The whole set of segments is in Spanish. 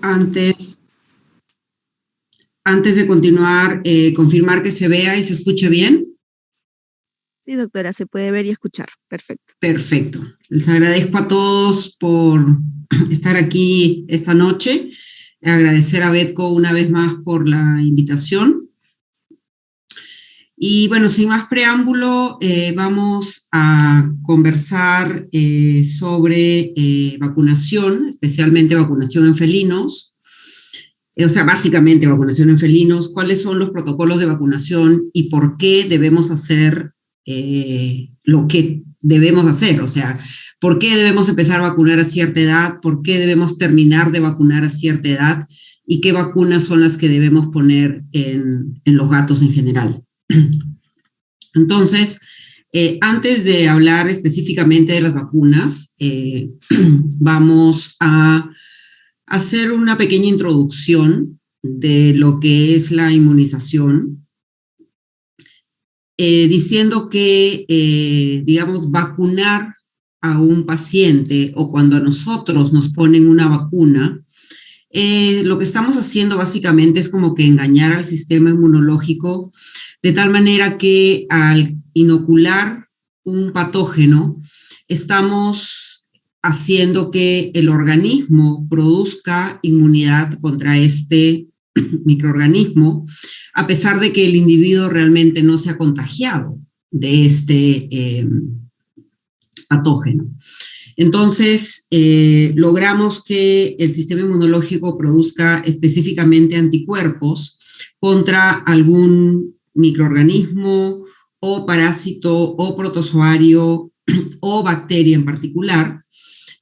Antes, antes de continuar, confirmar que se vea y se escuche bien. Sí, doctora, se puede ver y escuchar. Perfecto. Perfecto. Les agradezco a todos por estar aquí esta noche. Agradecer a Betco una vez más por la invitación. Y bueno, sin más preámbulo, vamos a conversar sobre vacunación, especialmente vacunación en felinos. O sea, básicamente vacunación en felinos, cuáles son los protocolos de vacunación y por qué debemos hacer lo que debemos hacer. O sea, por qué debemos empezar a vacunar a cierta edad, por qué debemos terminar de vacunar a cierta edad y qué vacunas son las que debemos poner en los gatos en general. Entonces, antes de hablar específicamente de las vacunas, vamos a hacer una pequeña introducción de lo que es la inmunización, diciendo que, digamos, vacunar a un paciente o cuando a nosotros nos ponen una vacuna, lo que estamos haciendo básicamente es como que engañar al sistema inmunológico de tal manera que al inocular un patógeno, estamos haciendo que el organismo produzca inmunidad contra este microorganismo, a pesar de que el individuo realmente no se ha contagiado de este patógeno. Entonces, logramos que el sistema inmunológico produzca específicamente anticuerpos contra algún microorganismo o parásito o protozoario o bacteria en particular,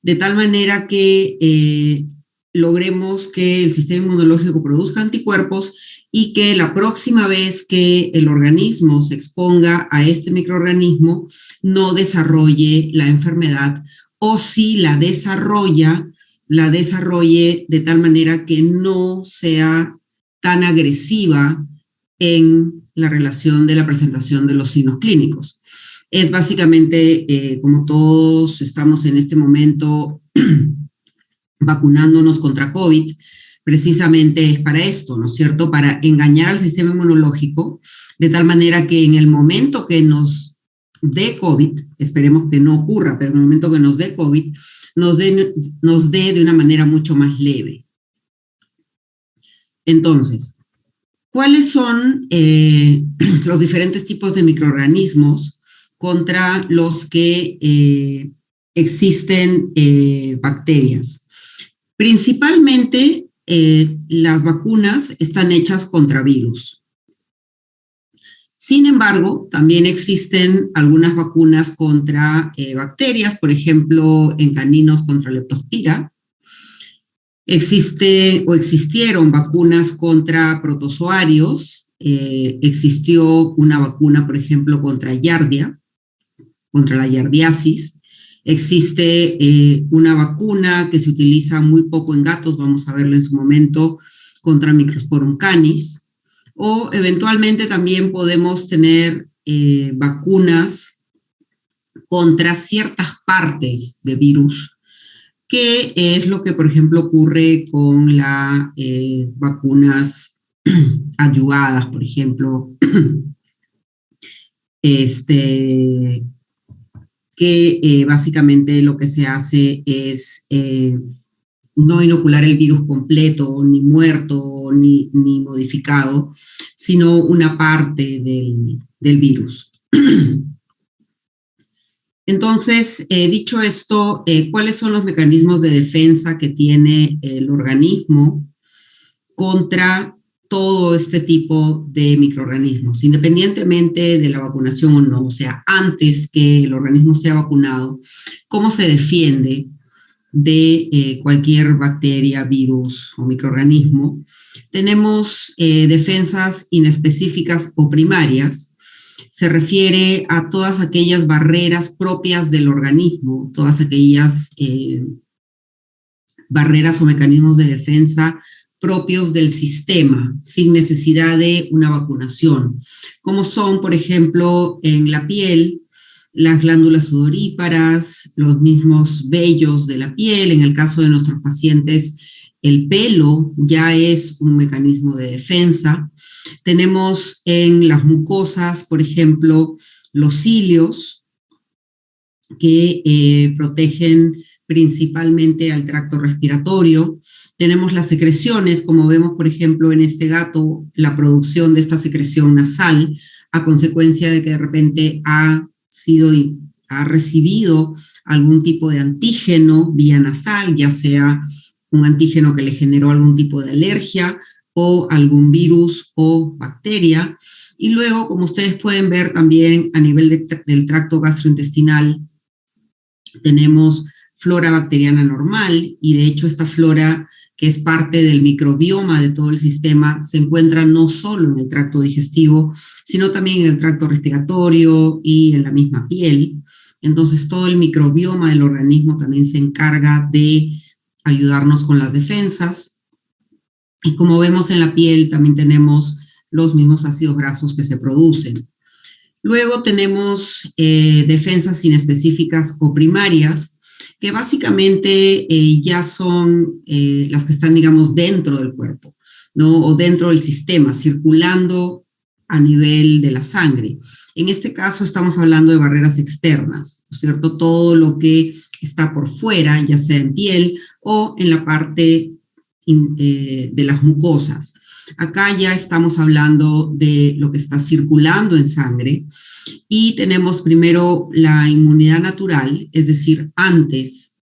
de tal manera que logremos que el sistema inmunológico produzca anticuerpos y que la próxima vez que el organismo se exponga a este microorganismo no desarrolle la enfermedad, o si la desarrolle de tal manera que no sea tan agresiva en la relación de la presentación de los signos clínicos. Es básicamente, como todos estamos en este momento vacunándonos contra COVID, precisamente es para esto, ¿no es cierto? Para engañar al sistema inmunológico, de tal manera que en el momento que nos dé COVID, esperemos que no ocurra, pero en el momento que nos dé COVID, nos dé de una manera mucho más leve. Entonces, ¿cuáles son los diferentes tipos de microorganismos contra los que existen bacterias? Principalmente, las vacunas están hechas contra virus. Sin embargo, también existen algunas vacunas contra bacterias, por ejemplo, en caninos contra leptospira. Existieron vacunas contra protozoarios. Existió una vacuna, por ejemplo, contra Yardia, contra la yardiasis. Existe una vacuna que se utiliza muy poco en gatos, vamos a verlo en su momento, contra Microsporum canis. O eventualmente también podemos tener vacunas contra ciertas partes de virus, que es lo que, por ejemplo, ocurre con las vacunas adyuvadas, por ejemplo, que básicamente lo que se hace es no inocular el virus completo, ni muerto, ni modificado, sino una parte del virus. Entonces, dicho esto, ¿cuáles son los mecanismos de defensa que tiene el organismo contra todo este tipo de microorganismos, independientemente de la vacunación o no? O sea, antes que el organismo sea vacunado, ¿cómo se defiende de cualquier bacteria, virus o microorganismo? Tenemos defensas inespecíficas o primarias. Se refiere a todas aquellas barreras propias del organismo, todas aquellas barreras o mecanismos de defensa propios del sistema, sin necesidad de una vacunación, como son, por ejemplo, en la piel, las glándulas sudoríparas, los mismos vellos de la piel, en el caso de nuestros pacientes el pelo ya es un mecanismo de defensa. Tenemos en las mucosas, por ejemplo, los cilios, que protegen principalmente al tracto respiratorio. Tenemos las secreciones, como vemos, por ejemplo, en este gato, la producción de esta secreción nasal, a consecuencia de que de repente ha recibido algún tipo de antígeno vía nasal, ya sea un antígeno que le generó algún tipo de alergia o algún virus o bacteria. Y luego, como ustedes pueden ver también a nivel del tracto gastrointestinal, tenemos flora bacteriana normal, y de hecho esta flora, que es parte del microbioma de todo el sistema, se encuentra no solo en el tracto digestivo, sino también en el tracto respiratorio y en la misma piel. Entonces todo el microbioma del organismo también se encarga de ayudarnos con las defensas. Y como vemos en la piel, también tenemos los mismos ácidos grasos que se producen. Luego tenemos defensas inespecíficas o primarias, que básicamente ya son las que están, digamos, dentro del cuerpo, ¿no? O dentro del sistema, circulando a nivel de la sangre. En este caso estamos hablando de barreras externas, ¿no es cierto? Todo lo que está por fuera, ya sea en piel o en la parte de las mucosas. Acá ya estamos hablando de lo que está circulando en sangre, y tenemos primero la inmunidad natural, es decir, antes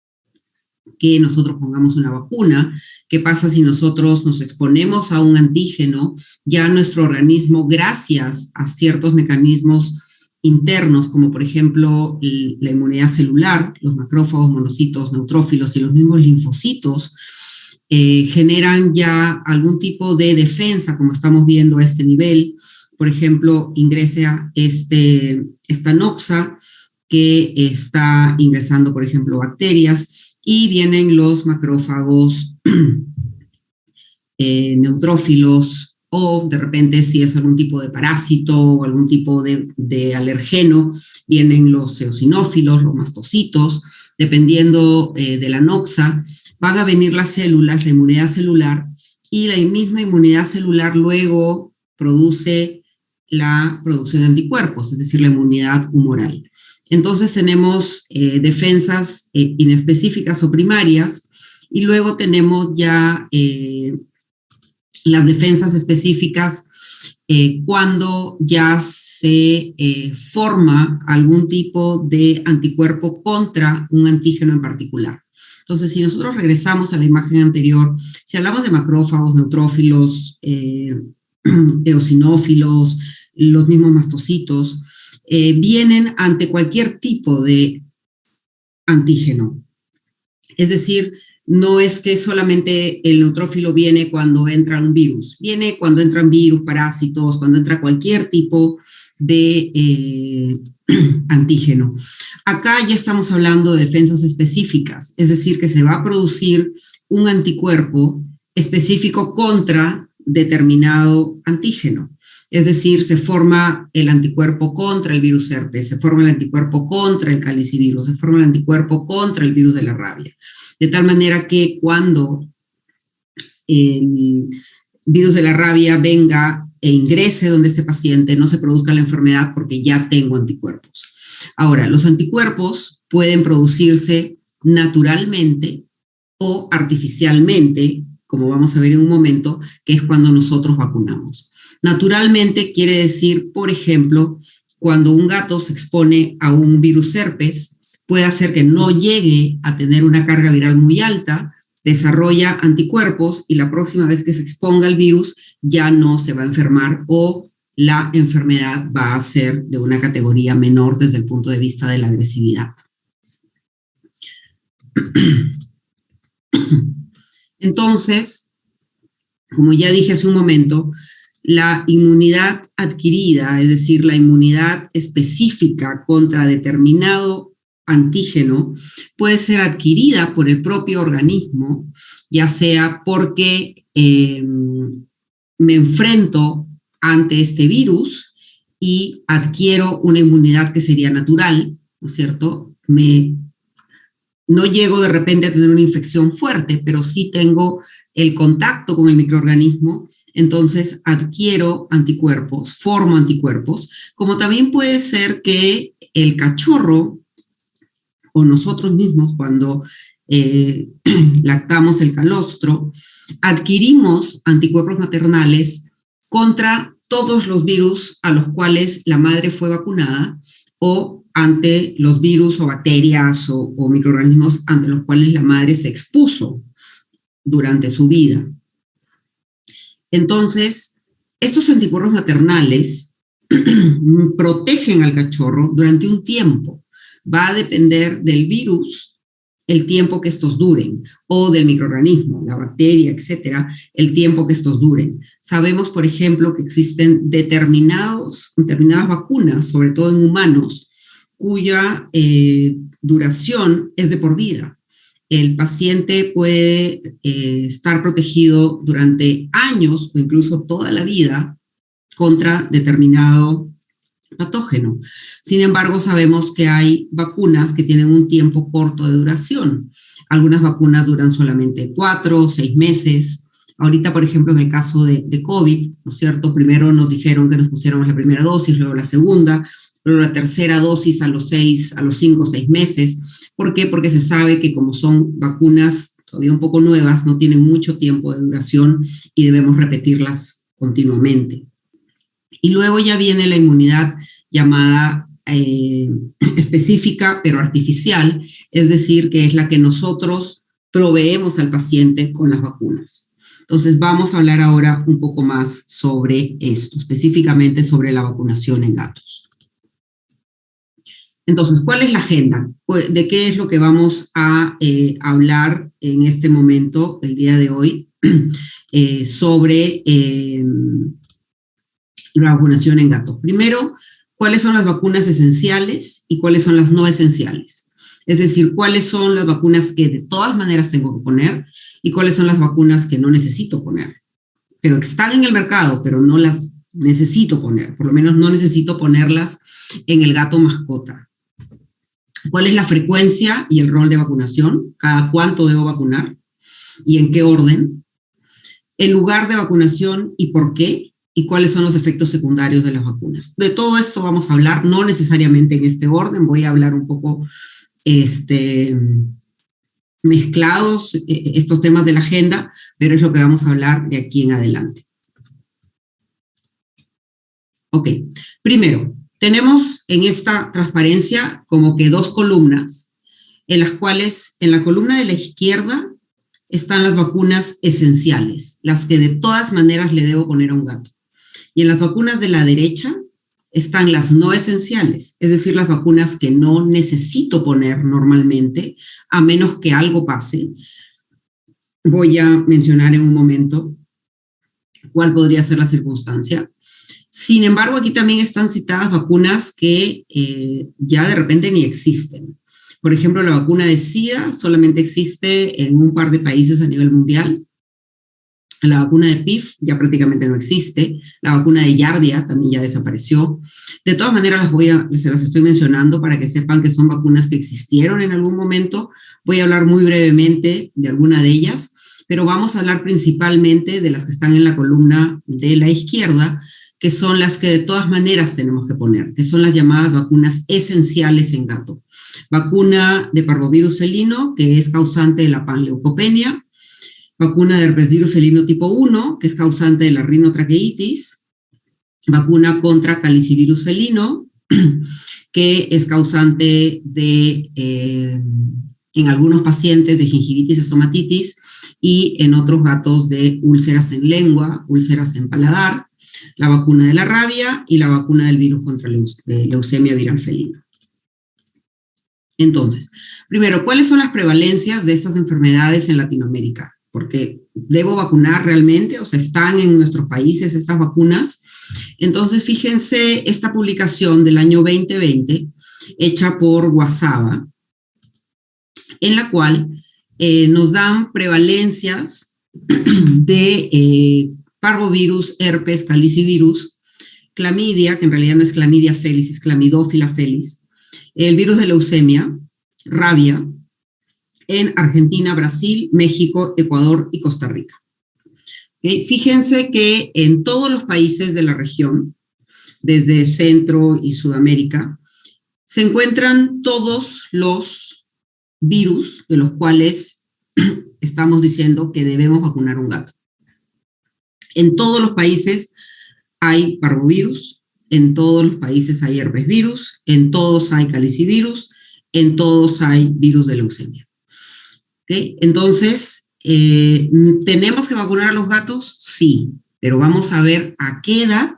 que nosotros pongamos una vacuna. ¿Qué pasa si nosotros nos exponemos a un antígeno? Ya nuestro organismo, gracias a ciertos mecanismos internos, como por ejemplo la inmunidad celular, los macrófagos, monocitos, neutrófilos y los mismos linfocitos, generan ya algún tipo de defensa, como estamos viendo a este nivel. Por ejemplo, ingresa esta noxa, que está ingresando, por ejemplo, bacterias, y vienen los macrófagos neutrófilos, o de repente si es algún tipo de parásito o algún tipo de alergeno, vienen los eosinófilos, los mastocitos, dependiendo de la noxa. Van a venir las células, la inmunidad celular, y la misma inmunidad celular luego produce la producción de anticuerpos, es decir, la inmunidad humoral. Entonces tenemos defensas inespecíficas o primarias, y luego tenemos ya las defensas específicas cuando ya se forma algún tipo de anticuerpo contra un antígeno en particular. Entonces, si nosotros regresamos a la imagen anterior, si hablamos de macrófagos, neutrófilos, eosinófilos, los mismos mastocitos, vienen ante cualquier tipo de antígeno. Es decir, no es que solamente el neutrófilo viene cuando entra un virus, viene cuando entran virus, parásitos, cuando entra cualquier tipo de antígeno. Acá ya estamos hablando de defensas específicas, es decir, que se va a producir un anticuerpo específico contra determinado antígeno. Es decir, se forma el anticuerpo contra el virus herpes, se forma el anticuerpo contra el calicivirus, se forma el anticuerpo contra el virus de la rabia. De tal manera que cuando el virus de la rabia venga e ingrese donde este paciente, no se produzca la enfermedad porque ya tengo anticuerpos. Ahora, los anticuerpos pueden producirse naturalmente o artificialmente, como vamos a ver en un momento, que es cuando nosotros vacunamos. Naturalmente quiere decir, por ejemplo, cuando un gato se expone a un virus herpes, puede hacer que no llegue a tener una carga viral muy alta, desarrolla anticuerpos, y la próxima vez que se exponga al virus ya no se va a enfermar, o la enfermedad va a ser de una categoría menor desde el punto de vista de la agresividad. Entonces, como ya dije hace un momento, la inmunidad adquirida, es decir, la inmunidad específica contra determinado antígeno, puede ser adquirida por el propio organismo, ya sea porque me enfrento ante este virus y adquiero una inmunidad que sería natural, ¿no es cierto? No llego de repente a tener una infección fuerte, pero sí tengo el contacto con el microorganismo, entonces adquiero anticuerpos, formo anticuerpos, como también puede ser que el cachorro o nosotros mismos cuando lactamos el calostro, adquirimos anticuerpos maternales contra todos los virus a los cuales la madre fue vacunada o ante los virus o bacterias o microorganismos ante los cuales la madre se expuso durante su vida. Entonces, estos anticuerpos maternales protegen al cachorro durante un tiempo. Va a depender del virus el tiempo que estos duren, o del microorganismo, la bacteria, etcétera, el tiempo que estos duren. Sabemos, por ejemplo, que existen determinadas vacunas, sobre todo en humanos, cuya duración es de por vida. El paciente puede estar protegido durante años o incluso toda la vida contra determinado patógeno. Sin embargo, sabemos que hay vacunas que tienen un tiempo corto de duración. Algunas vacunas duran solamente 4 o 6 meses. Ahorita, por ejemplo, en el caso de COVID, ¿no es cierto? Primero nos dijeron que nos pusiéramos la primera dosis, luego la segunda, luego la tercera dosis a los 5 o 6 meses. ¿Por qué? Porque se sabe que como son vacunas todavía un poco nuevas, no tienen mucho tiempo de duración y debemos repetirlas continuamente. Y luego ya viene la inmunidad llamada específica, pero artificial, es decir, que es la que nosotros proveemos al paciente con las vacunas. Entonces vamos a hablar ahora un poco más sobre esto, específicamente sobre la vacunación en gatos. Entonces, ¿cuál es la agenda? ¿De qué es lo que vamos a hablar en este momento, el día de hoy, sobre la vacunación en gatos? Primero, ¿cuáles son las vacunas esenciales y cuáles son las no esenciales? Es decir, ¿cuáles son las vacunas que de todas maneras tengo que poner y cuáles son las vacunas que no necesito poner? Pero que están en el mercado, pero no las necesito poner. Por lo menos no necesito ponerlas en el gato mascota. ¿Cuál es la frecuencia y el rol de vacunación? ¿Cada cuánto debo vacunar? ¿Y en qué orden? El lugar de vacunación y por qué, y cuáles son los efectos secundarios de las vacunas. De todo esto vamos a hablar, no necesariamente en este orden, voy a hablar un poco mezclados estos temas de la agenda, pero es lo que vamos a hablar de aquí en adelante. Ok, primero, tenemos en esta transparencia como que dos columnas, en las cuales en la columna de la izquierda están las vacunas esenciales, las que de todas maneras le debo poner a un gato. Y en las vacunas de la derecha están las no esenciales, es decir, las vacunas que no necesito poner normalmente, a menos que algo pase. Voy a mencionar en un momento cuál podría ser la circunstancia. Sin embargo, aquí también están citadas vacunas que ya de repente ni existen. Por ejemplo, la vacuna de SIDA solamente existe en un par de países a nivel mundial. La vacuna de PIF ya prácticamente no existe. La vacuna de Yardia también ya desapareció. De todas maneras, se las estoy mencionando para que sepan que son vacunas que existieron en algún momento. Voy a hablar muy brevemente de alguna de ellas, pero vamos a hablar principalmente de las que están en la columna de la izquierda, que son las que de todas maneras tenemos que poner, que son las llamadas vacunas esenciales en gato. Vacuna de parvovirus felino, que es causante de la panleucopenia. Vacuna de herpesvirus felino tipo 1, que es causante de la rinotraqueitis. Vacuna contra calicivirus felino, que es causante de, en algunos pacientes, de gingivitis, estomatitis, y en otros gatos de úlceras en lengua, úlceras en paladar. La vacuna de la rabia y la vacuna del virus contra leucemia viral felina. Entonces, primero, ¿cuáles son las prevalencias de estas enfermedades en Latinoamérica? Porque debo vacunar realmente, o sea, están en nuestros países estas vacunas. Entonces, fíjense esta publicación del año 2020, hecha por Guasaba, en la cual nos dan prevalencias de parvovirus, herpes, calicivirus, clamidia, que en realidad no es clamidia felis, es clamidófila felis, el virus de leucemia, rabia, en Argentina, Brasil, México, Ecuador y Costa Rica. ¿Okay? Fíjense que en todos los países de la región, desde Centro y Sudamérica, se encuentran todos los virus de los cuales estamos diciendo que debemos vacunar un gato. En todos los países hay parvovirus, en todos los países hay herpesvirus, en todos hay calicivirus, en todos hay virus de leucemia. ¿Okay? Entonces, ¿tenemos que vacunar a los gatos? Sí, pero vamos a ver a qué edad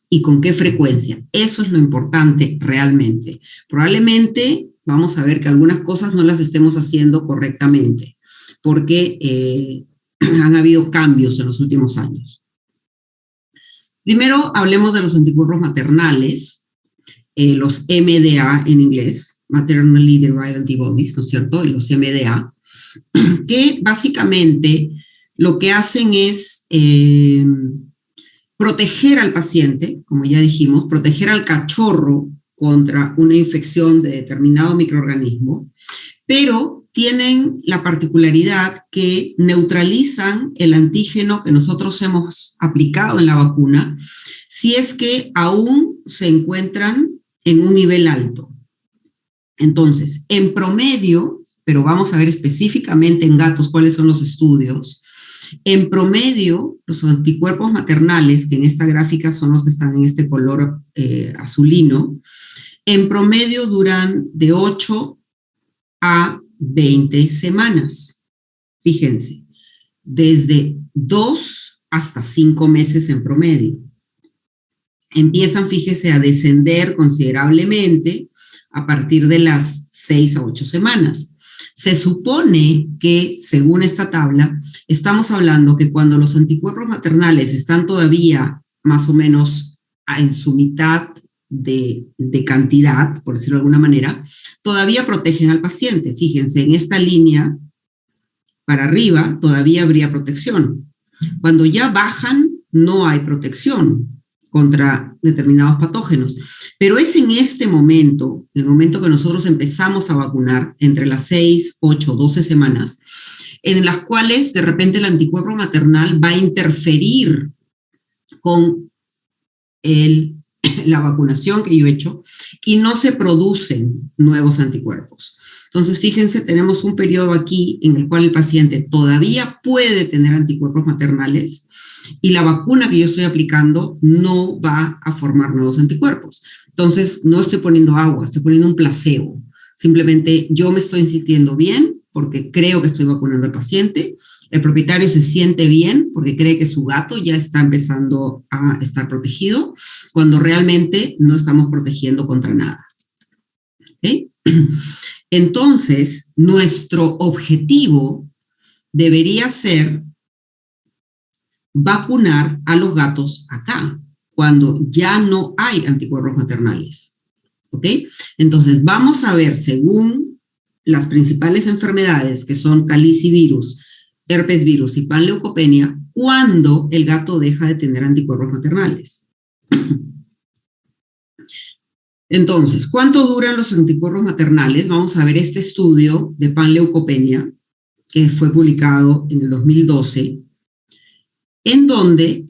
y con qué frecuencia. Eso es lo importante realmente. Probablemente vamos a ver que algunas cosas no las estemos haciendo correctamente, porque han habido cambios en los últimos años. Primero, hablemos de los anticuerpos maternales, los MDA en inglés, Maternally Derived Antibodies, ¿no es cierto? Los MDA, que básicamente lo que hacen es proteger al paciente, como ya dijimos, proteger al cachorro contra una infección de determinado microorganismo, pero tienen la particularidad que neutralizan el antígeno que nosotros hemos aplicado en la vacuna si es que aún se encuentran en un nivel alto. Entonces, en promedio, pero vamos a ver específicamente en gatos cuáles son los estudios, en promedio, los anticuerpos maternales, que en esta gráfica son los que están en este color azulino, en promedio duran de 8 a 20 semanas. Fíjense, desde 2 hasta 5 meses en promedio. Empiezan, fíjese, a descender considerablemente a partir de las 6 a 8 semanas. Se supone que, según esta tabla, estamos hablando que cuando los anticuerpos maternales están todavía más o menos en su mitad de cantidad, por decirlo de alguna manera, todavía protegen al paciente. Fíjense, en esta línea para arriba todavía habría protección. Cuando ya bajan, no hay protección contra determinados patógenos. Pero es en este momento, en el momento que nosotros empezamos a vacunar, entre las 6, 8, 12 semanas, en las cuales de repente el anticuerpo maternal va a interferir con la vacunación que yo he hecho y no se producen nuevos anticuerpos. Entonces, fíjense, tenemos un periodo aquí en el cual el paciente todavía puede tener anticuerpos maternales y la vacuna que yo estoy aplicando no va a formar nuevos anticuerpos. Entonces, no estoy poniendo agua, estoy poniendo un placebo. Simplemente yo me estoy sintiendo bien porque creo que estoy vacunando al paciente. El propietario se siente bien porque cree que su gato ya está empezando a estar protegido, cuando realmente no estamos protegiendo contra nada. ¿Okay? Entonces, nuestro objetivo debería ser vacunar a los gatos acá, cuando ya no hay anticuerpos maternales. ¿Ok? Entonces, vamos a ver, según las principales enfermedades, que son calicivirus, herpesvirus y panleucopenia, cuándo el gato deja de tener anticuerpos maternales. Entonces, ¿cuánto duran los anticuerpos maternales? Vamos a ver este estudio de panleucopenia, que fue publicado en el 2012, en donde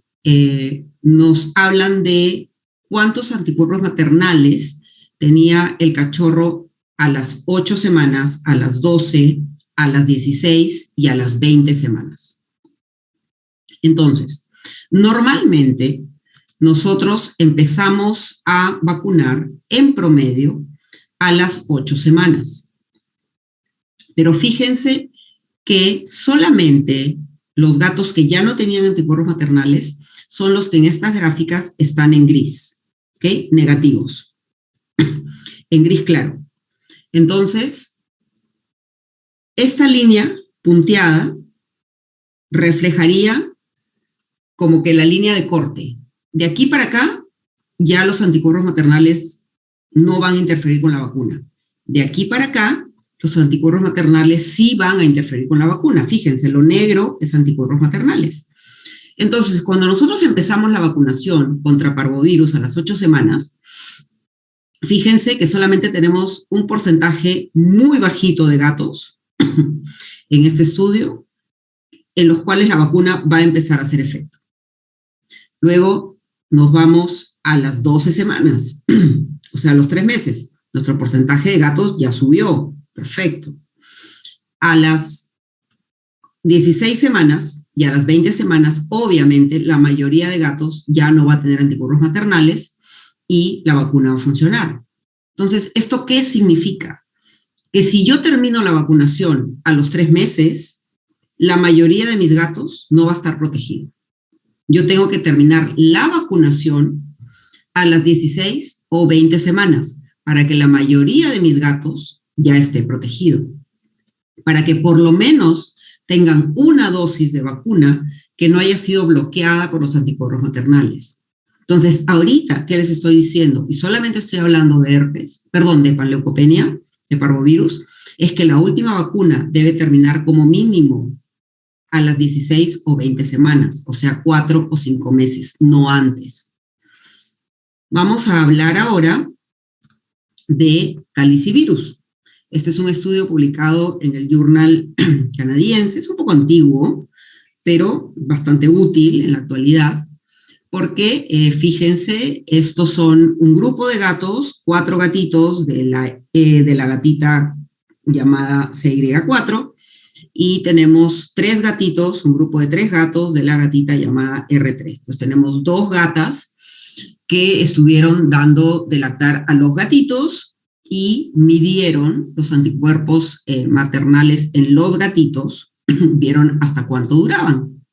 nos hablan de cuántos anticuerpos maternales tenía el cachorro a las 8 semanas, a las 12, a las 16 y a las 20 semanas. Entonces, normalmente nosotros empezamos a vacunar en promedio a las 8 semanas. Pero fíjense que solamente los gatos que ya no tenían anticuerpos maternales son los que en estas gráficas están en gris, ¿ok? Negativos, en gris claro. Entonces, esta línea punteada reflejaría como que la línea de corte. De aquí para acá, ya los anticuerpos maternales no van a interferir con la vacuna. De aquí para acá, los anticuerpos maternales sí van a interferir con la vacuna. Fíjense, lo negro es anticuerpos maternales. Entonces, cuando nosotros empezamos la vacunación contra parvovirus a las 8 semanas, fíjense que solamente tenemos un porcentaje muy bajito de gatos en este estudio en los cuales la vacuna va a empezar a hacer efecto. Luego nos vamos a las 12 semanas, o sea, a los 3 meses. Nuestro porcentaje de gatos ya subió, perfecto. A las 16 semanas y a las 20 semanas, obviamente, la mayoría de gatos ya no va a tener anticuerpos maternales y la vacuna va a funcionar. Entonces, ¿esto qué significa? Que si yo termino la vacunación a los 3 meses, la mayoría de mis gatos no va a estar protegido. Yo tengo que terminar la vacunación a las 16 o 20 semanas para que la mayoría de mis gatos ya esté protegido. Para que por lo menos tengan una dosis de vacuna que no haya sido bloqueada por los anticuerpos maternales. Entonces, ahorita, ¿qué les estoy diciendo? Y solamente estoy hablando de herpes, perdón, de panleucopenia, de parvovirus, es que la última vacuna debe terminar como mínimo a las 16 o 20 semanas, o sea, 4 o 5 meses, no antes. Vamos a hablar ahora de calicivirus. Este es un estudio publicado en el Journal canadiense, es un poco antiguo, pero bastante útil en la actualidad, porque fíjense, estos son un grupo de gatos, 4 gatitos de la gatita llamada CY4, y tenemos 3 gatitos, un grupo de 3 gatos de la gatita llamada R3. Entonces tenemos 2 gatas que estuvieron dando de lactar a los gatitos y midieron los anticuerpos maternales en los gatitos, vieron hasta cuánto duraban.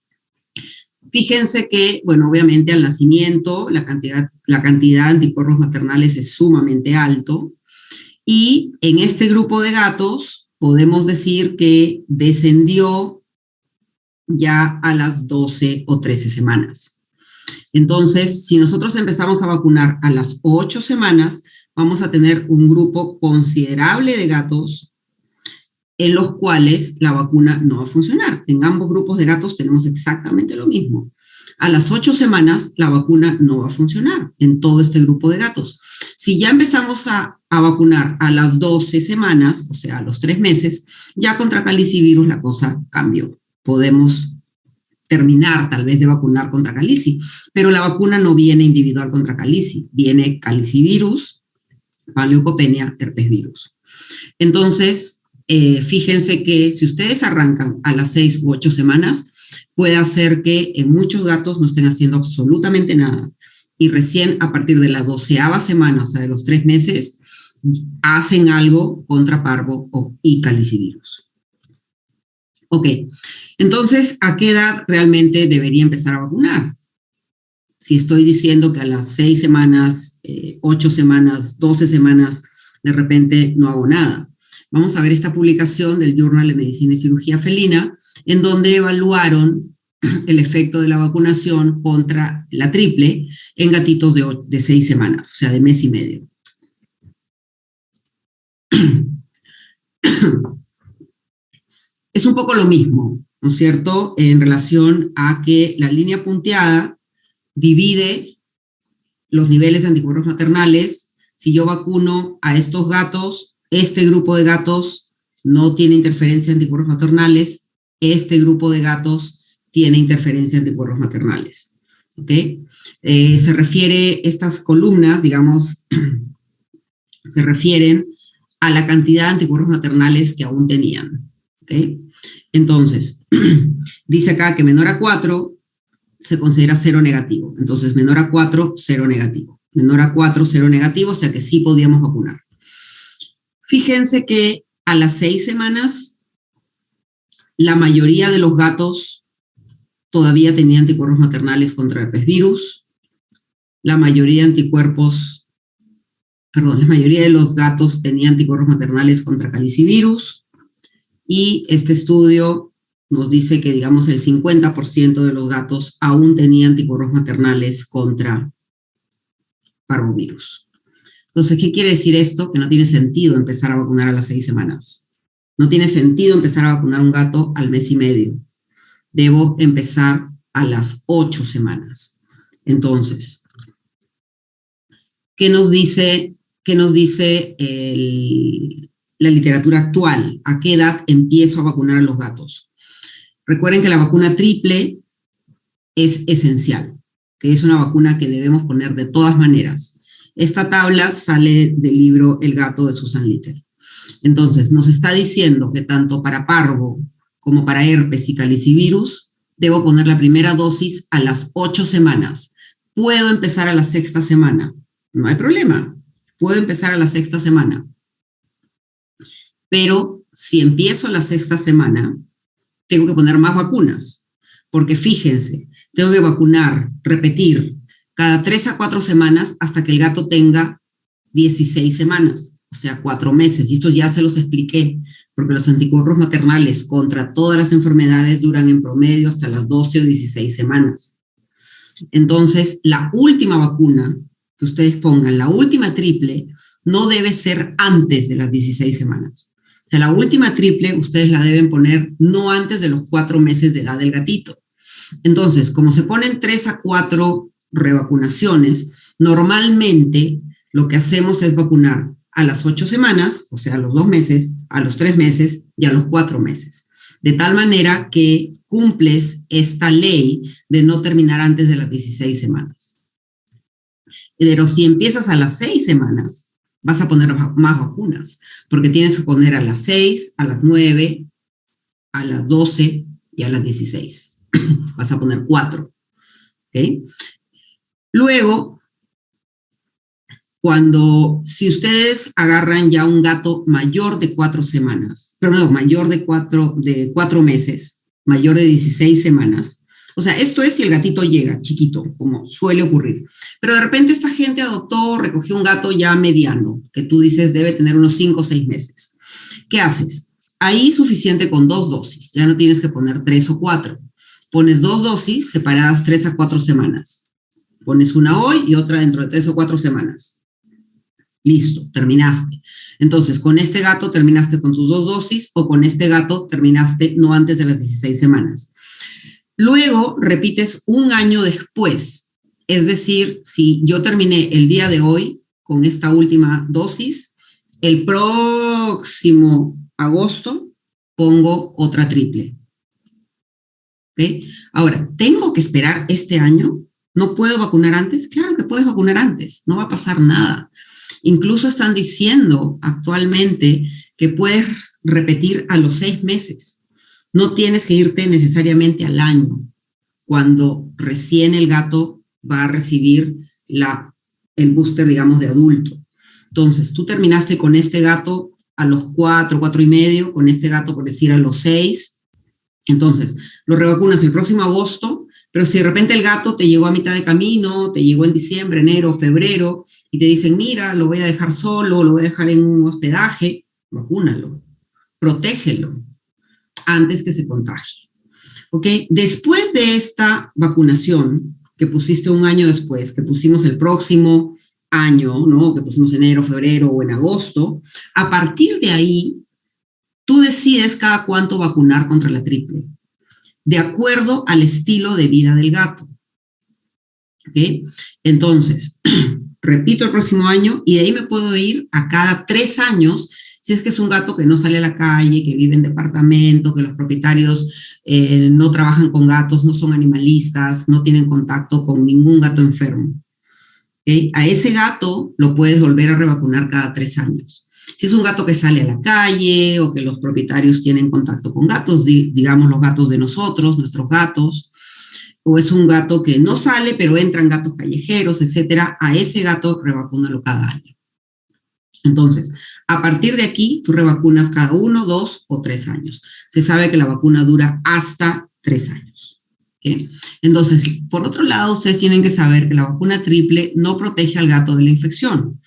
Fíjense que, bueno, obviamente al nacimiento la cantidad de anticuerpos maternales es sumamente alto, y en este grupo de gatos podemos decir que descendió ya a las 12 o 13 semanas. Entonces, si nosotros empezamos a vacunar a las 8 semanas, vamos a tener un grupo considerable de gatos en los cuales la vacuna no va a funcionar. En ambos grupos de gatos tenemos exactamente lo mismo. A las 8 semanas la vacuna no va a funcionar en todo este grupo de gatos. Si ya empezamos a vacunar a las 12 semanas, o sea, a los 3 meses, ya contra calicivirus la cosa cambió. Podemos terminar tal vez de vacunar contra calici, pero la vacuna no viene individual contra calici, viene calicivirus, panleucopenia, herpesvirus. Entonces, fíjense que si ustedes arrancan a las 6 u 8 semanas, puede hacer que en muchos gatos no estén haciendo absolutamente nada. Y recién a partir de la 12ª semana, o sea, de los 3 meses, hacen algo contra parvo y calicivirus. Ok, entonces, ¿a qué edad realmente debería empezar a vacunar? Si estoy diciendo que a las 6 semanas, 8 semanas, 12 semanas, de repente no hago nada. Vamos a ver esta publicación del Journal de Medicina y Cirugía Felina, en donde evaluaron el efecto de la vacunación contra la triple en gatitos de 6 semanas, o sea, de mes y medio. Es un poco lo mismo, ¿no es cierto?, en relación a que la línea punteada divide los niveles de anticuerpos maternales. Si yo vacuno a estos gatos, este grupo de gatos no tiene interferencia de anticuerpos maternales, este grupo de gatos tiene interferencia de anticuerpos maternales. ¿Ok? Se refiere, estas columnas, digamos, se refieren a la cantidad de anticuerpos maternales que aún tenían. ¿Ok? Entonces, dice acá que menor a 4 se considera cero negativo. Entonces, menor a 4, cero negativo. Menor a 4, cero negativo, o sea que sí podíamos vacunar. Fíjense que a las 6 semanas, la mayoría de los gatos todavía tenían anticuerpos maternales contra herpesvirus. La mayoría de los gatos tenían anticuerpos maternales contra calicivirus. Y este estudio nos dice que, digamos, el 50% de los gatos aún tenían anticuerpos maternales contra parvovirus. Entonces, ¿qué quiere decir esto? Que no tiene sentido empezar a vacunar a las 6 semanas. No tiene sentido empezar a vacunar a un gato al mes y medio. Debo empezar a las 8 semanas. Entonces, ¿qué nos dice la literatura actual? ¿A qué edad empiezo a vacunar a los gatos? Recuerden que la vacuna triple es esencial, que es una vacuna que debemos poner de todas maneras. Esta tabla sale del libro El gato de Susan Little. Entonces, nos está diciendo que tanto para parvo como para herpes y calicivirus, debo poner la primera dosis a las 8 semanas. Puedo empezar a la 6ª semana, no hay problema. Puedo empezar a la 6ª semana. Pero si empiezo a la 6ª semana, tengo que poner más vacunas, porque fíjense, tengo que vacunar, repetir, cada 3 a 4 semanas hasta que el gato tenga 16 semanas, o sea, 4 meses. Y esto ya se los expliqué, porque los anticuerpos maternales contra todas las enfermedades duran en promedio hasta las 12 o 16 semanas. Entonces, la última vacuna que ustedes pongan, la última triple, no debe ser antes de las 16 semanas. O sea, la última triple ustedes la deben poner no antes de los 4 meses de edad del gatito. Entonces, como se ponen 3 a 4 revacunaciones, normalmente lo que hacemos es vacunar a las 8 semanas, o sea, a los 2 meses, a los 3 meses y a los 4 meses. De tal manera que cumples esta ley de no terminar antes de las 16 semanas. Pero si empiezas a las 6 semanas, vas a poner más vacunas, porque tienes que poner a las 6, a las 9, a las 12 y a las 16. Vas a poner 4. ¿Okay? Luego, si ustedes agarran ya un gato mayor de 4 semanas, perdón, mayor de 4 meses, mayor de 16 semanas, o sea, esto es si el gatito llega chiquito, como suele ocurrir. Pero de repente esta gente adoptó, recogió un gato ya mediano, que tú dices debe tener unos 5 o 6 meses. ¿Qué haces? Ahí suficiente con 2 dosis, ya no tienes que poner 3 o 4. Pones 2 dosis separadas 3 a 4 semanas. Pones una hoy y otra dentro de 3 o 4 semanas. Listo, terminaste. Entonces, con este gato terminaste con tus 2 dosis o con este gato terminaste no antes de las 16 semanas. Luego repites un año después. Es decir, si yo terminé el día de hoy con esta última dosis, el próximo agosto pongo otra triple. ¿Okay? Ahora, ¿tengo que esperar este año? ¿No puedo vacunar antes? Claro que puedes vacunar antes, no va a pasar nada. Incluso están diciendo actualmente que puedes repetir a los 6 meses. No tienes que irte necesariamente al año, cuando recién el gato va a recibir el booster, digamos, de adulto. Entonces, tú terminaste con este gato a los 4, 4 y medio, con este gato, por decir, a los 6. Entonces, lo revacunas el próximo agosto, pero si de repente el gato te llegó a mitad de camino, te llegó en diciembre, enero, febrero, y te dicen, mira, lo voy a dejar solo, lo voy a dejar en un hospedaje, vacúnalo, protégelo antes que se contagie. ¿Ok? Después de esta vacunación, que pusiste un año después, que pusimos el próximo año, ¿no? Que pusimos enero, febrero o en agosto, a partir de ahí, tú decides cada cuánto vacunar contra la triple, de acuerdo al estilo de vida del gato. ¿Ok? Entonces, repito el próximo año y de ahí me puedo ir a cada 3 años, si es que es un gato que no sale a la calle, que vive en departamento, que los propietarios no trabajan con gatos, no son animalistas, no tienen contacto con ningún gato enfermo. ¿Okay? A ese gato lo puedes volver a revacunar cada 3 años. Si es un gato que sale a la calle o que los propietarios tienen contacto con gatos, digamos los gatos de nosotros, nuestros gatos, o es un gato que no sale, pero entran gatos callejeros, etcétera, a ese gato revacúnalo cada año. Entonces, a partir de aquí, tú revacunas cada 1, 2 o 3 años. Se sabe que la vacuna dura hasta 3 años. ¿Okay? Entonces, por otro lado, ustedes tienen que saber que la vacuna triple no protege al gato de la infección.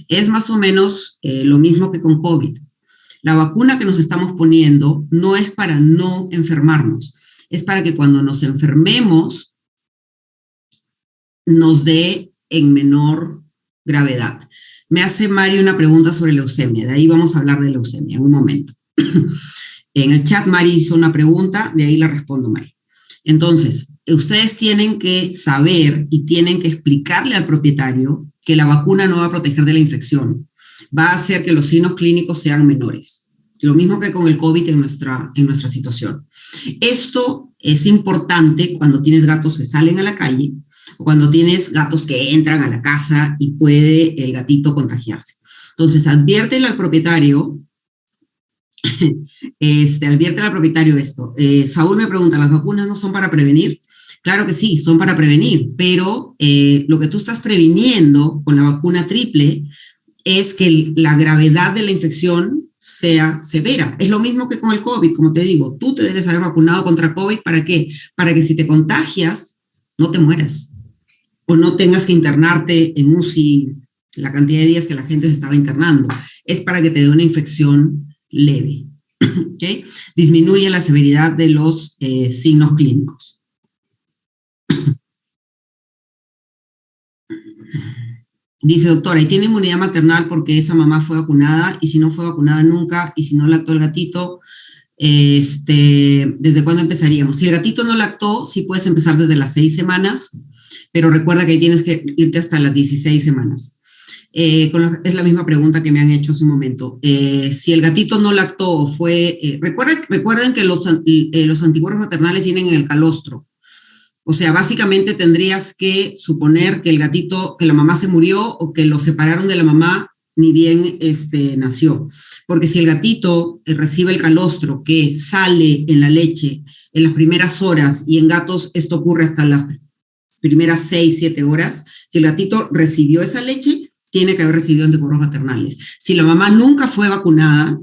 Es más o menos lo mismo que con COVID. La vacuna que nos estamos poniendo no es para no enfermarnos, es para que cuando nos enfermemos nos dé en menor gravedad. Me hace Mari una pregunta sobre leucemia, de ahí vamos a hablar de leucemia en un momento. En el chat Mari hizo una pregunta, de ahí la respondo Mari. Entonces, ustedes tienen que saber y tienen que explicarle al propietario que la vacuna no va a proteger de la infección, va a hacer que los signos clínicos sean menores. Lo mismo que con el COVID en nuestra situación. Esto es importante cuando tienes gatos que salen a la calle o cuando tienes gatos que entran a la casa y puede el gatito contagiarse. Entonces, adviértele al propietario, esto. Saúl me pregunta, ¿las vacunas no son para prevenir? Claro que sí, son para prevenir, pero lo que tú estás previniendo con la vacuna triple es que la gravedad de la infección sea severa. Es lo mismo que con el COVID, como te digo, tú te debes haber vacunado contra COVID, ¿para qué? Para que si te contagias, no te mueras o no tengas que internarte en UCI la cantidad de días que la gente se estaba internando. Es para que te dé una infección leve, ¿ok? Disminuye la severidad de los signos clínicos. Dice, doctora, ¿y tiene inmunidad maternal porque esa mamá fue vacunada? Y si no fue vacunada nunca, y si no lactó el gatito, ¿desde cuándo empezaríamos? Si el gatito no lactó, sí puedes empezar desde las 6 semanas, pero recuerda que ahí tienes que irte hasta las 16 semanas. Es la misma pregunta que me han hecho hace un momento. Si el gatito no lactó, recuerden que los anticuerpos maternales vienen en el calostro. O sea, básicamente tendrías que suponer que el gatito, que la mamá se murió o que lo separaron de la mamá ni bien nació. Porque si el gatito recibe el calostro que sale en la leche en las primeras horas, y en gatos esto ocurre hasta las primeras 6, 7 horas, si el gatito recibió esa leche, tiene que haber recibido anticuerpos maternales. Si la mamá nunca fue vacunada,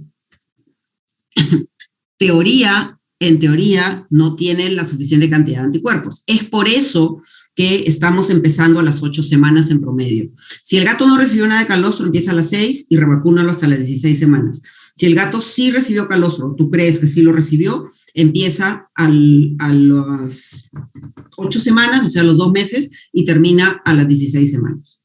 en teoría, no tiene la suficiente cantidad de anticuerpos. Es por eso que estamos empezando a las 8 semanas en promedio. Si el gato no recibió nada de calostro, empieza a las 6 y revacúnalo hasta las 16 semanas. Si el gato sí recibió calostro, tú crees que sí lo recibió, empieza a las 8 semanas, o sea, a los 2 meses, y termina a las 16 semanas.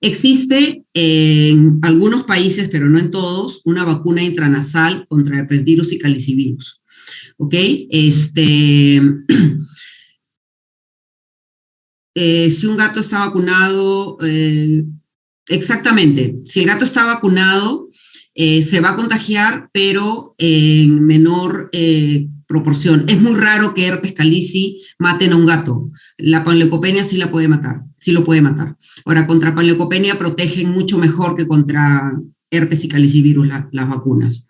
Existe en algunos países, pero no en todos, una vacuna intranasal contra herpesvirus y calicivirus. ¿Ok? Si un gato está vacunado, exactamente, si el gato está vacunado, se va a contagiar, pero en menor proporción. Es muy raro que herpes calici maten a un gato. La panleucopenia sí la puede matar, sí lo puede matar. Ahora, contra panleucopenia protegen mucho mejor que contra herpes y calicivirus las vacunas.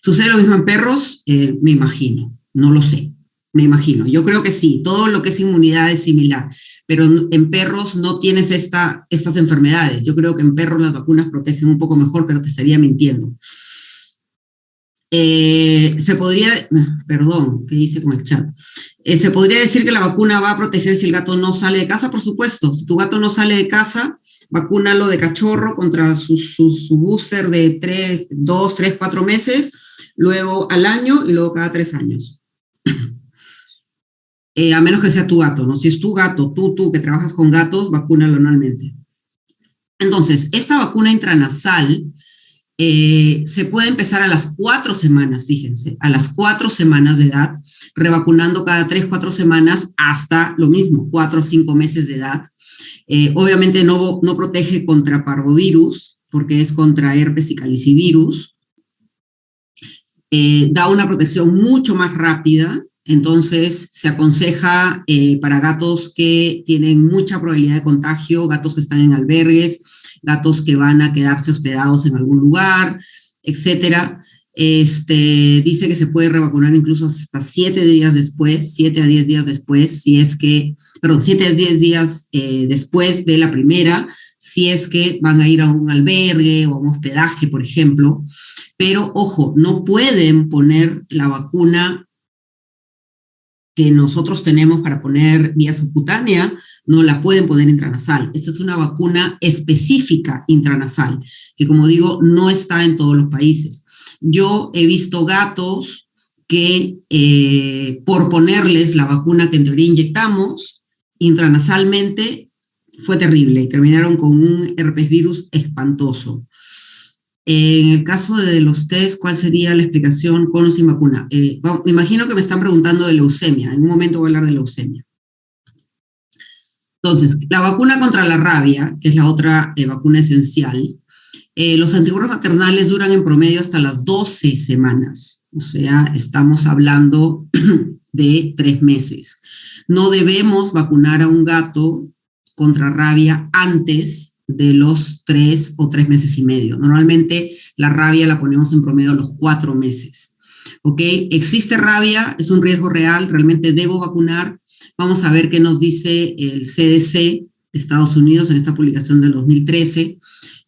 ¿Sucede lo mismo en perros? Me imagino, no lo sé, me imagino. Yo creo que sí, todo lo que es inmunidad es similar, pero en perros no tienes estas enfermedades. Yo creo que en perros las vacunas protegen un poco mejor, pero te estaría mintiendo. Se podría, perdón, ¿qué dice con el chat? Se podría decir que la vacuna va a proteger si el gato no sale de casa, por supuesto. Si tu gato no sale de casa, vacúnalo de cachorro contra su booster de 2, 3, 4 meses, luego al año y luego cada 3 años. A menos que sea tu gato, ¿no? Si es tu gato, tú que trabajas con gatos, vacúnalo anualmente. Entonces, esta vacuna intranasal se puede empezar a las 4 semanas, fíjense, a las 4 semanas de edad, revacunando cada 3, 4 semanas hasta lo mismo, 4 o 5 meses de edad. Obviamente no protege contra parvovirus, porque es contra herpes y calicivirus. Da una protección mucho más rápida. Entonces, se aconseja para gatos que tienen mucha probabilidad de contagio, gatos que están en albergues, gatos que van a quedarse hospedados en algún lugar, etcétera. Dice que se puede revacunar incluso hasta 7 días después, 7 a 10 días después, 7 a 10 días después de la primera, si es que van a ir a un albergue o a un hospedaje, por ejemplo. Pero, ojo, no pueden poner la vacuna que nosotros tenemos para poner vía subcutánea, no la pueden poner intranasal. Esta es una vacuna específica intranasal, que como digo, no está en todos los países. Yo he visto gatos que por ponerles la vacuna que en teoría inyectamos intranasalmente fue terrible y terminaron con un herpesvirus espantoso. En el caso de los test, ¿cuál sería la explicación con o sin vacuna? Me imagino que me están preguntando de leucemia. En un momento voy a hablar de leucemia. Entonces, la vacuna contra la rabia, que es la otra vacuna esencial, Los anticuerpos maternales duran en promedio hasta las 12 semanas, o sea, estamos hablando de 3 meses. No debemos vacunar a un gato contra rabia antes de los 3 o 3 meses y medio. Normalmente la rabia la ponemos en promedio a los 4 meses. ¿Ok? Existe rabia, es un riesgo real, realmente debo vacunar. Vamos a ver qué nos dice el CDC de Estados Unidos en esta publicación del 2013.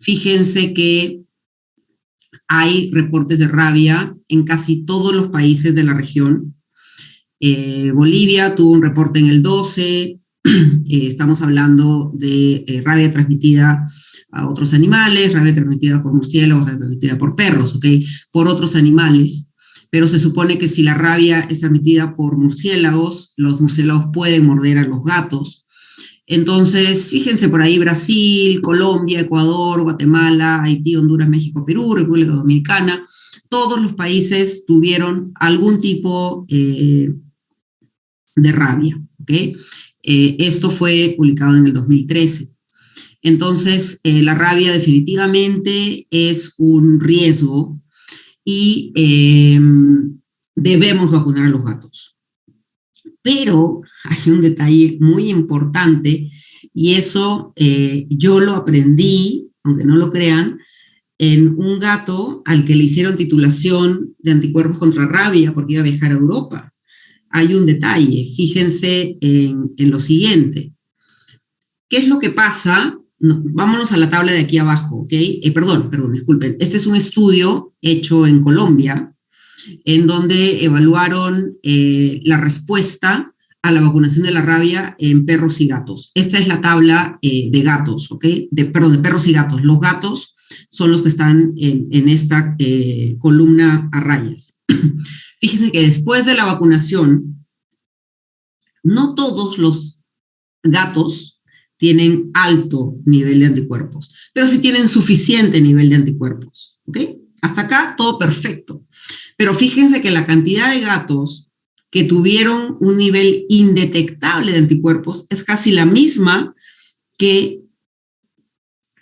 Fíjense que hay reportes de rabia en casi todos los países de la región. Bolivia tuvo un reporte en el 12, estamos hablando de rabia transmitida a otros animales, rabia transmitida por murciélagos, rabia transmitida por perros, ¿ok? Por otros animales, pero se supone que si la rabia es transmitida por murciélagos, los murciélagos pueden morder a los gatos. Entonces, fíjense por ahí Brasil, Colombia, Ecuador, Guatemala, Haití, Honduras, México, Perú, República Dominicana, todos los países tuvieron algún tipo de rabia, ¿ok? Esto fue publicado en el 2013. Entonces, la rabia definitivamente es un riesgo y debemos vacunar a los gatos. Pero hay un detalle muy importante y eso yo lo aprendí, aunque no lo crean, en un gato al que le hicieron titulación de anticuerpos contra rabia porque iba a viajar a Europa. Hay un detalle, fíjense en lo siguiente. ¿Qué es lo que pasa? No, vámonos a la tabla de aquí abajo, ¿ok? Perdón, disculpen. Este es un estudio hecho en Colombia, en donde evaluaron la respuesta a la vacunación de la rabia en perros y gatos. Esta es la tabla de gatos, ¿ok? De perros y gatos. Los gatos son los que están en esta columna a rayas. Fíjense que después de la vacunación, no todos los gatos tienen alto nivel de anticuerpos, pero sí tienen suficiente nivel de anticuerpos, ¿ok? Hasta acá todo perfecto. Pero fíjense que la cantidad de gatos que tuvieron un nivel indetectable de anticuerpos es casi la misma que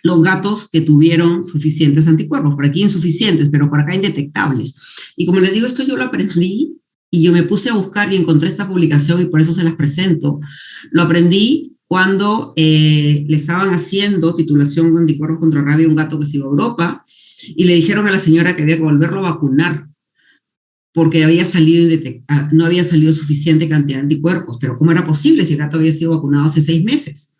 los gatos que tuvieron suficientes anticuerpos. Por aquí insuficientes, pero por acá indetectables. Y como les digo, esto yo lo aprendí y yo me puse a buscar y encontré esta publicación y por eso se las presento. Lo aprendí cuando le estaban haciendo titulación de anticuerpos contra rabia a un gato que se iba a Europa y le dijeron a la señora que había que volverlo a vacunar porque no había salido suficiente cantidad de anticuerpos. Pero ¿cómo era posible si el gato había sido vacunado hace 6 meses?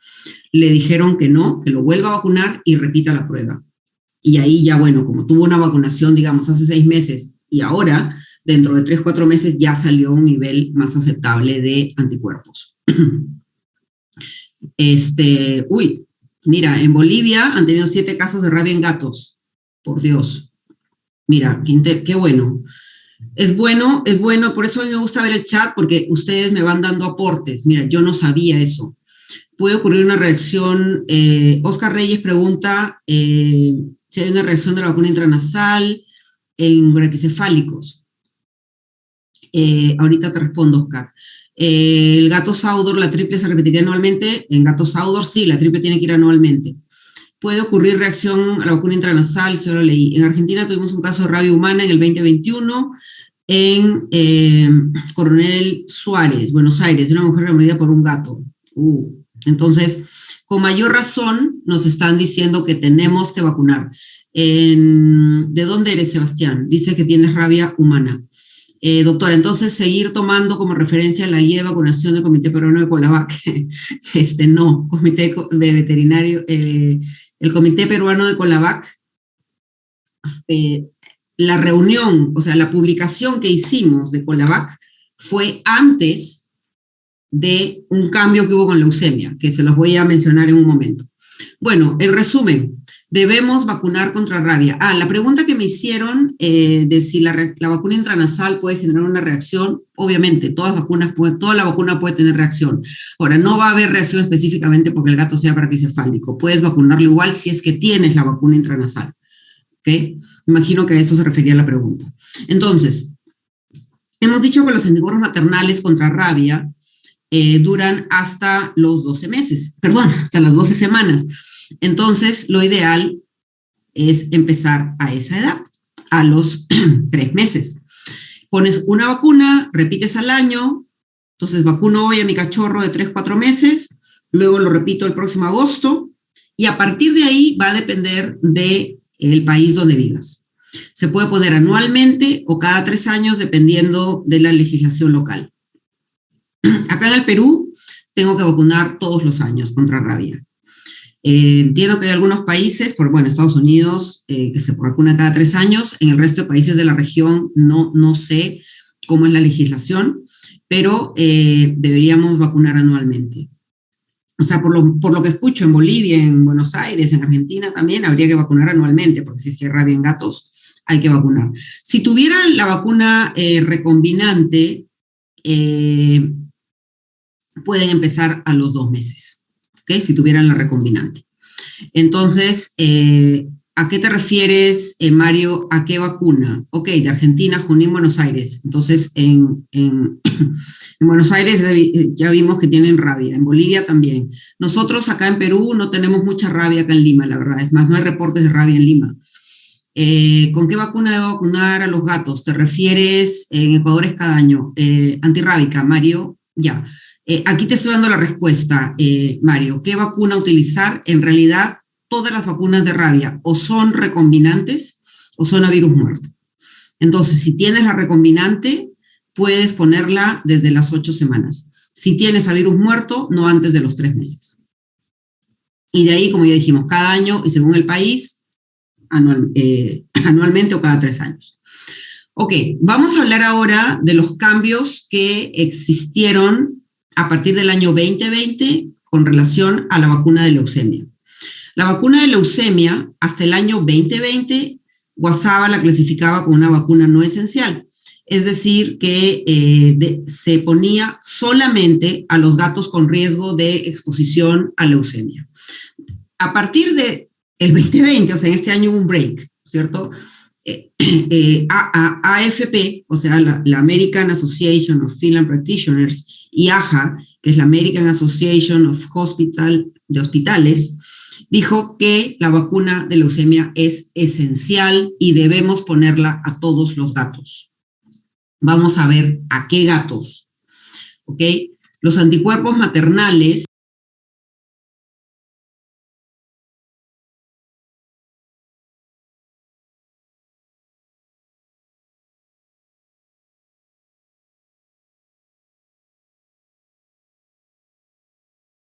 Le dijeron que no, que lo vuelva a vacunar y repita la prueba. Y ahí ya, bueno, como tuvo una vacunación, digamos, hace 6 meses y ahora, dentro de 3, 4 meses, ya salió un nivel más aceptable de anticuerpos. Mira, en Bolivia han tenido 7 casos de rabia en gatos. Por Dios. Mira, qué bueno. Es bueno, por eso a mí me gusta ver el chat, porque ustedes me van dando aportes. Mira, yo no sabía eso. Puede ocurrir una reacción. Oscar Reyes pregunta si hay una reacción de la vacuna intranasal en braquicefálicos. Ahorita te respondo, Oscar. El gato Saudor, la triple se repetiría anualmente. En gato Saudor, sí, la triple tiene que ir anualmente. Puede ocurrir reacción a la vacuna intranasal, se lo leí. En Argentina tuvimos un caso de rabia humana en el 2021, en Coronel Suárez, Buenos Aires, de una mujer remordida por un gato. Entonces, con mayor razón nos están diciendo que tenemos que vacunar. ¿De dónde eres, Sebastián? Dice que tienes rabia humana. Doctora, entonces seguir tomando como referencia la guía de vacunación del Comité Peruano de Colavac. No, Comité de Veterinario, el Comité Peruano de Colavac, la reunión, o sea, la publicación que hicimos de Colavac fue antes de un cambio que hubo con leucemia, que se los voy a mencionar en un momento. Bueno, en resumen, debemos vacunar contra rabia. La pregunta que me hicieron de si la vacuna intranasal puede generar una reacción, obviamente, toda la vacuna puede tener reacción. Ahora, no va a haber reacción específicamente porque el gato sea braquicefálico. Puedes vacunarlo igual si es que tienes la vacuna intranasal. ¿Ok? Imagino que a eso se refería la pregunta. Entonces, hemos dicho que los anticuerpos maternales contra rabia duran hasta los 12 meses, perdón, hasta las 12 semanas. Entonces, lo ideal es empezar a esa edad, a los 3 meses. Pones una vacuna, repites al año, entonces vacuno hoy a mi cachorro de 3, 4 meses, luego lo repito el próximo agosto, y a partir de ahí va a depender del país donde vivas. Se puede poner anualmente o cada 3 años, dependiendo de la legislación local. Acá en el Perú tengo que vacunar todos los años contra rabia. Entiendo que hay algunos países, Estados Unidos, que se vacuna cada 3 años, en el resto de países de la región no sé cómo es la legislación, pero deberíamos vacunar anualmente. O sea, por lo que escucho en Bolivia, en Buenos Aires, en Argentina también, habría que vacunar anualmente, porque si es que hay rabia en gatos, hay que vacunar. Si tuvieran la vacuna recombinante, pueden empezar a los 2 meses, ¿ok? Si tuvieran la recombinante. Entonces, ¿a qué te refieres, Mario? ¿A qué vacuna? Ok, de Argentina, Junín, Buenos Aires. Entonces, en Buenos Aires ya vimos que tienen rabia, en Bolivia también. Nosotros acá en Perú no tenemos mucha rabia acá en Lima, la verdad. Es más, no hay reportes de rabia en Lima. ¿Con qué vacuna debo vacunar a los gatos? ¿Te refieres? En Ecuador es cada año. Antirrábica, Mario, ya. Aquí te estoy dando la respuesta, Mario. ¿Qué vacuna utilizar? En realidad, todas las vacunas de rabia o son recombinantes o son a virus muerto. Entonces, si tienes la recombinante, puedes ponerla desde las 8 semanas. Si tienes a virus muerto, no antes de los 3 meses. Y de ahí, como ya dijimos, cada año y según el país, anualmente o cada 3 años. Ok, vamos a hablar ahora de los cambios que existieron a partir del año 2020 con relación a la vacuna de leucemia. La vacuna de leucemia, hasta el año 2020, WhatsApp la clasificaba como una vacuna no esencial, es decir, que se ponía solamente a los gatos con riesgo de exposición a leucemia. A partir del 2020, o sea, en este año hubo un break, ¿cierto? AFP, o sea, la American Association of Feline Practitioners, y AHA, que es la American Association of Hospitales, dijo que la vacuna de leucemia es esencial y debemos ponerla a todos los gatos. Vamos a ver a qué gatos, ¿ok? Los anticuerpos maternales